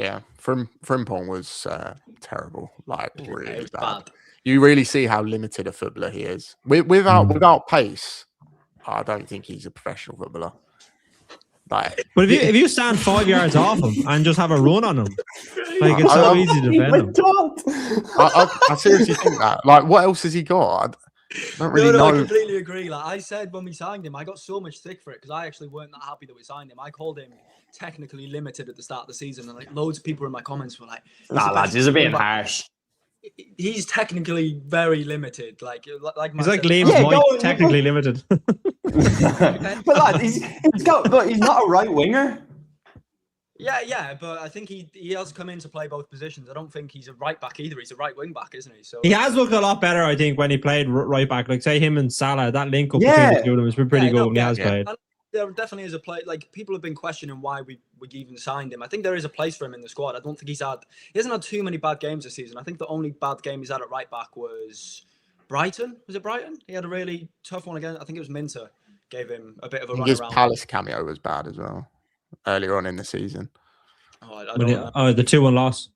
Yeah, Frimpong was terrible, like really was bad. bad. You really see how limited a footballer he is. Without pace, I don't think he's a professional footballer. Like, but if you stand 5 yards off him and just have a run on him, like it's so easy to defend him. I seriously think that. Like, what else has he got? I don't really know. I completely agree. Like I said when we signed him, I got so much stick for it because I actually weren't that happy that we signed him. I called him technically limited at the start of the season, and like loads of people in my comments were like, "Nah, lads, he's a bit harsh." He's technically very limited. Like he's like Liam's technically limited. But lad, he's not a right winger. Yeah, but I think he has come in to play both positions. I don't think he's a right back either. He's a right wing back, isn't he? So he has looked a lot better, I think, when he played right back. Like say him and Salah, that link up between the two of them has been pretty good when he has played. And there definitely is a play. Like people have been questioning why we even signed him. I think there is a place for him in the squad. I don't think he hasn't had too many bad games this season. I think the only bad game he's had at right back was Brighton. Was it Brighton? He had a really tough one again. I think it was Minter gave him a bit of a run his around. Palace cameo was bad as well earlier on in the season. The 2-1 loss.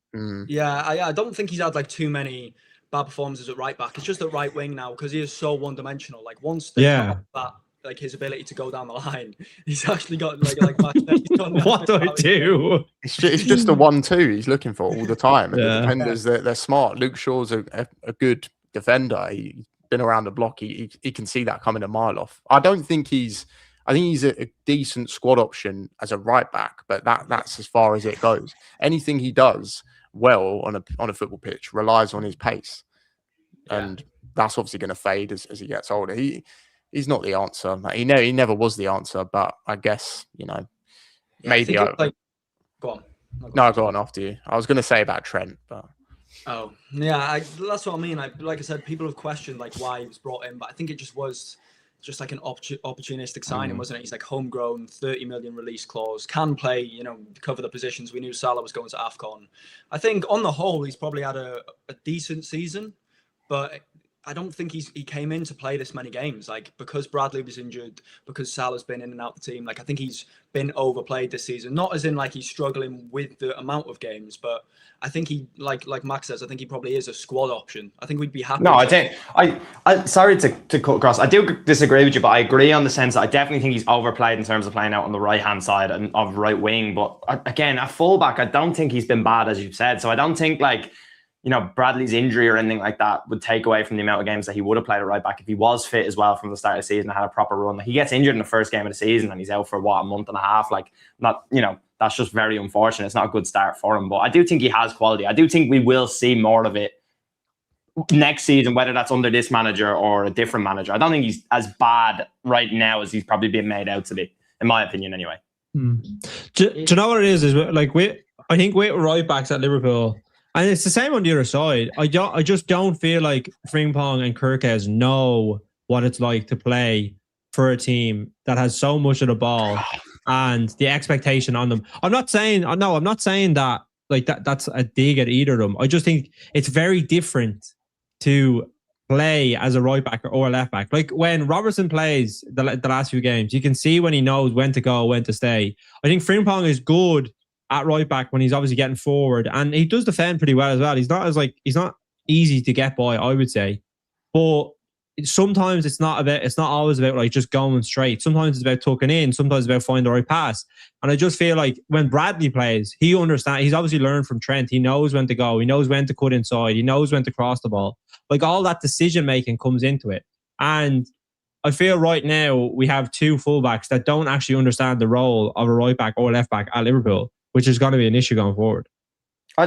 Yeah, I don't think he's had like too many bad performances at right back. It's just at right wing now because he is so one-dimensional. Like once they come up that, like his ability to go down the line, he's actually got like what do I do? It's just a 1-2 he's looking for all the time. And the defenders, they're smart. Luke Shaw's a good defender. He's been around the block. He can see that coming a mile off. I think he's a decent squad option as a right back, but that's as far as it goes. Anything he does well on a football pitch relies on his pace, and that's obviously going to fade as he gets older. He's not the answer. He never was the answer, but I guess maybe. Go on. No, go on after you. I was going to say about Trent, but. Oh yeah, that's what I mean. Like I said, people have questioned like why he was brought in, but I think it just was like an opportunistic signing, wasn't it? He's like homegrown, 30 million release clause, can play, cover the positions. We knew Salah was going to AFCON. I think on the whole, he's probably had a decent season, but I don't think he came in to play this many games. Like because Bradley was injured, because Salah's been in and out the team. Like I think he's been overplayed this season. Not as in like he's struggling with the amount of games, but I think he like Max says, I think he probably is a squad option. I think we'd be happy. No, I think I sorry to cut across. I do disagree with you, but I agree on the sense that I definitely think he's overplayed in terms of playing out on the right hand side and of right wing. But again, at fullback, I don't think he's been bad, as you've said. So I don't think Bradley's injury or anything like that would take away from the amount of games that he would have played at right back if he was fit as well from the start of the season and had a proper run. He gets injured in the first game of the season and he's out for a month and a half. That's just very unfortunate. It's not a good start for him. But I do think he has quality. I do think we will see more of it next season, whether that's under this manager or a different manager. I don't think he's as bad right now as he's probably been made out to be, in my opinion, anyway. Do you know what it is? Like I think with right backs at Liverpool. And it's the same on the other side. I just don't feel like Frimpong and Kirkes know what it's like to play for a team that has so much of the ball and the expectation on them. I'm not saying that like that's a dig at either of them. I just think it's very different to play as a right back or a left back. Like when Robertson plays the last few games, you can see when he knows when to go, when to stay. I think Frimpong is good at right back when he's obviously getting forward, and he does defend pretty well as well. He's not easy to get by, I would say, but sometimes it's not always about like just going straight. Sometimes it's about tucking in. Sometimes it's about finding the right pass. And I just feel like when Bradley plays, he understands. He's obviously learned from Trent. He knows when to go. He knows when to cut inside. He knows when to cross the ball. Like all that decision making comes into it. And I feel right now we have two fullbacks that don't actually understand the role of a right back or left back at Liverpool, which is going to be an issue going forward.